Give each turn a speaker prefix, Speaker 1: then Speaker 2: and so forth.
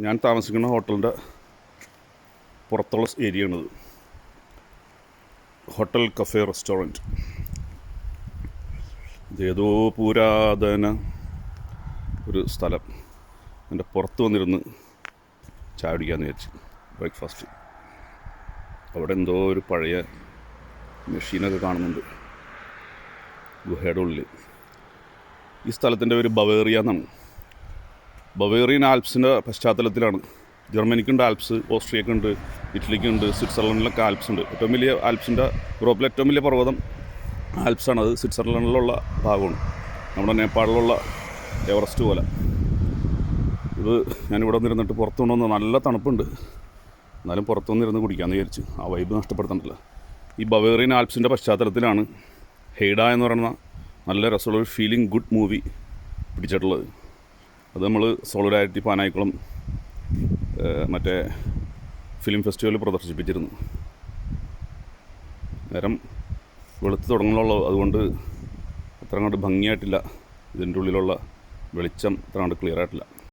Speaker 1: ഞാൻ താമസിക്കുന്ന ഹോട്ടലിൻ്റെ പുറത്തുള്ള ഏരിയയാണിത്. Hotel cafe restaurant. ഇതേതോ പുരാതന ഒരു സ്ഥലം. എൻ്റെ പുറത്ത് വന്നിരുന്ന് ചായ കുടിക്കാമെന്ന് വിചാരിച്ചു. ബ്രേക്ക്ഫാസ്റ്റ്. അവിടെ എന്തോ ഒരു പഴയ മെഷീനൊക്കെ കാണുന്നുണ്ട് ഗുഹയുടെ ഉള്ളിൽ. ഈ സ്ഥലത്തിൻ്റെ പേര് ബവേറിയ എന്നാണ്. ബവേറിയൻ ആൽപ്സിൻ്റെ പശ്ചാത്തലത്തിലാണ്. ജർമ്മനിക്കുണ്ട് ആൽപ്സ്, ഓസ്ട്രിയക്കുണ്ട്, ഇറ്റലിക്കുണ്ട്, സ്വിറ്റ്സർലൻഡിലൊക്കെ ആൽപ്സ് ഉണ്ട്. ഏറ്റവും വലിയ ആൽപ്സിൻ്റെ, യൂറോപ്പിലെ ഏറ്റവും വലിയ പർവ്വതം ആൽപ്സാണത്. സ്വിറ്റ്സർലൻഡിലുള്ള ഭാഗമാണ്. നമ്മുടെ നേപ്പാളിലുള്ള എവറസ്റ്റ് പോലെ. ഇത് ഞാനിവിടെ വന്നിരുന്നിട്ട് പുറത്തു കൊണ്ടുവന്ന് നല്ല തണുപ്പുണ്ട്. എന്നാലും പുറത്തു വന്നിരുന്ന് കുടിക്കാമെന്ന് വിചാരിച്ചു. ആ വൈബ് നഷ്ടപ്പെടുത്തണ്ടല്ലോ. ഈ ബവേറിയൻ ആൽപ്സിൻ്റെ പശ്ചാത്തലത്തിലാണ് ഹെയ്ഡ എന്ന് പറയുന്ന നല്ല രസമുള്ളൊരു ഫീലിംഗ് ഗുഡ് മൂവി പിടിച്ചിട്ടുള്ളത്. അത് നമ്മൾ സോളിഡാരിറ്റി പാനായിക്കുളം മറ്റേ ഫിലിം ഫെസ്റ്റിവലിൽ പ്രദർശിപ്പിച്ചിരുന്നു. നേരം വെളുത്ത് തുടങ്ങുന്നുള്ളൂ. അതുകൊണ്ട് അത്ര അങ്ങോട്ട് ഭംഗിയായിട്ടില്ല. ഇതിൻ്റെ ഉള്ളിലുള്ള വെളിച്ചം അത്ര അങ്ങോട്ട് ക്ലിയർ ആയിട്ടില്ല.